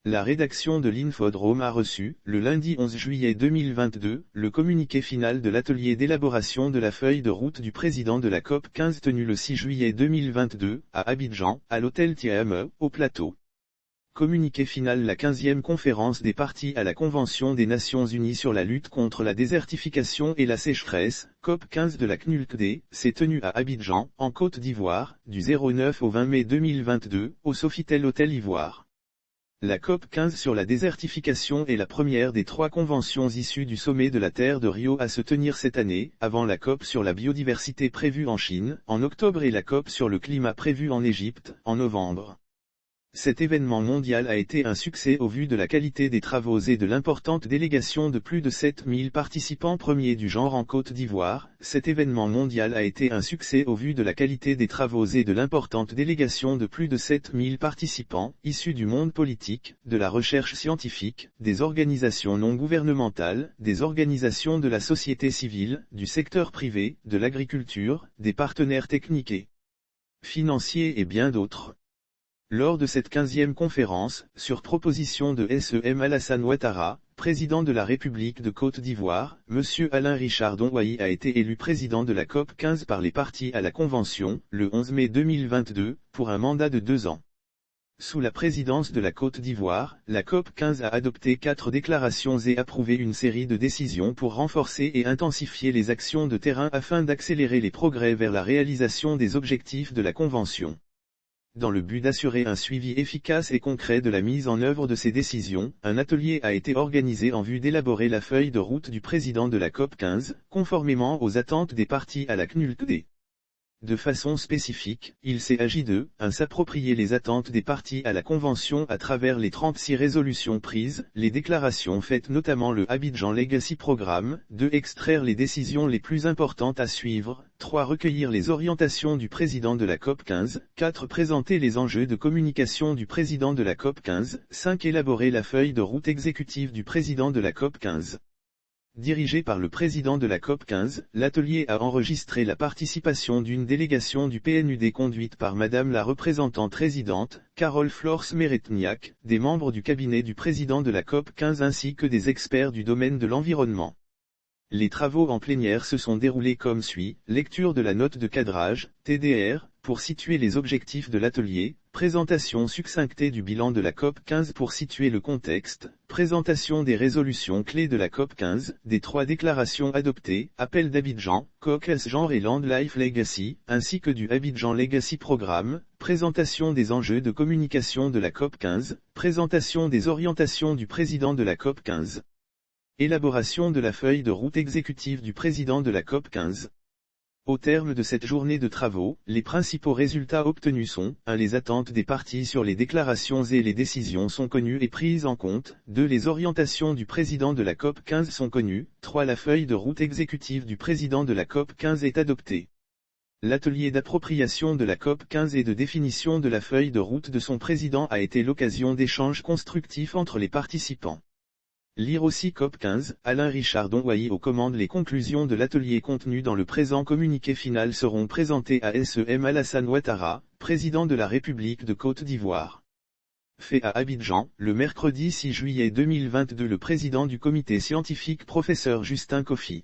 La rédaction de l'Infodrome a reçu, le lundi 11 juillet 2022, le communiqué final de l'atelier d'élaboration de la feuille de route du président de la COP 15 tenu le 6 juillet 2022, à Abidjan, à l'hôtel Tiame, au Plateau. Communiqué final. La 15e conférence des parties à la Convention des Nations Unies sur la lutte contre la désertification et la sécheresse, COP 15 de la CNULCD, s'est tenue à Abidjan, en Côte d'Ivoire, du 09 au 20 mai 2022, au Sofitel Hôtel Ivoire. La COP 15 sur la désertification est la première des 3 conventions issues du sommet de la Terre de Rio à se tenir cette année, avant la COP sur la biodiversité prévue en Chine, en octobre et la COP sur le climat prévue en Égypte, en novembre. Cet événement mondial a été un succès au vu de la qualité des travaux et de l'importante délégation de plus de 7000 participants premiers du genre en Côte d'Ivoire. Cet événement mondial a été un succès au vu de la qualité des travaux et de l'importante délégation de plus de 7000 participants, issus du monde politique, de la recherche scientifique, des organisations non gouvernementales, des organisations de la société civile, du secteur privé, de l'agriculture, des partenaires techniques et financiers et bien d'autres. Lors de cette 15e conférence, sur proposition de S.E.M. Alassane Ouattara, président de la République de Côte d'Ivoire, M. Alain Richard Dongoyi a été élu président de la COP 15 par les parties à la Convention, le 11 mai 2022, pour un mandat de 2 ans. Sous la présidence de la Côte d'Ivoire, la COP 15 a adopté 4 déclarations et approuvé une série de décisions pour renforcer et intensifier les actions de terrain afin d'accélérer les progrès vers la réalisation des objectifs de la Convention. Dans le but d'assurer un suivi efficace et concret de la mise en œuvre de ces décisions, un atelier a été organisé en vue d'élaborer la feuille de route du président de la COP 15, conformément aux attentes des parties à la CNULCD. De façon spécifique, il s'est agi de, 1. S'approprier les attentes des parties à la Convention à travers les 36 résolutions prises, les déclarations faites notamment le Abidjan Legacy Programme, 2. Extraire les décisions les plus importantes à suivre, 3. Recueillir les orientations du président de la COP 15, 4. Présenter les enjeux de communication du président de la COP 15, 5. Élaborer la feuille de route exécutive du président de la COP 15. Dirigé par le président de la COP 15, l'atelier a enregistré la participation d'une délégation du PNUD conduite par Madame la représentante résidente, Carole Flores Meretniak, des membres du cabinet du président de la COP 15 ainsi que des experts du domaine de l'environnement. Les travaux en plénière se sont déroulés comme suit: lecture de la note de cadrage, TDR, pour situer les objectifs de l'atelier, présentation succinctée du bilan de la COP 15 pour situer le contexte, présentation des résolutions clés de la COP 15, des 3 déclarations adoptées, appel d'Abidjan, Caucus Genre et Land Life Legacy, ainsi que du Abidjan Legacy Programme, présentation des enjeux de communication de la COP 15, présentation des orientations du président de la COP 15. Élaboration de la feuille de route exécutive du président de la COP 15. Au terme de cette journée de travaux, les principaux résultats obtenus sont: 1. Les attentes des parties sur les déclarations et les décisions sont connues et prises en compte, 2. Les orientations du président de la COP 15 sont connues, 3. La feuille de route exécutive du président de la COP 15 est adoptée. L'atelier d'appropriation de la COP 15 et de définition de la feuille de route de son président a été l'occasion d'échanges constructifs entre les participants. Lire aussi COP 15, Alain Richard Dongoyi aux commandes. Les conclusions de l'atelier contenues dans le présent communiqué final seront présentées à S.E.M. Alassane Ouattara, président de la République de Côte d'Ivoire. Fait à Abidjan, le mercredi 6 juillet 2022. Le président du comité scientifique professeur Justin Kofi.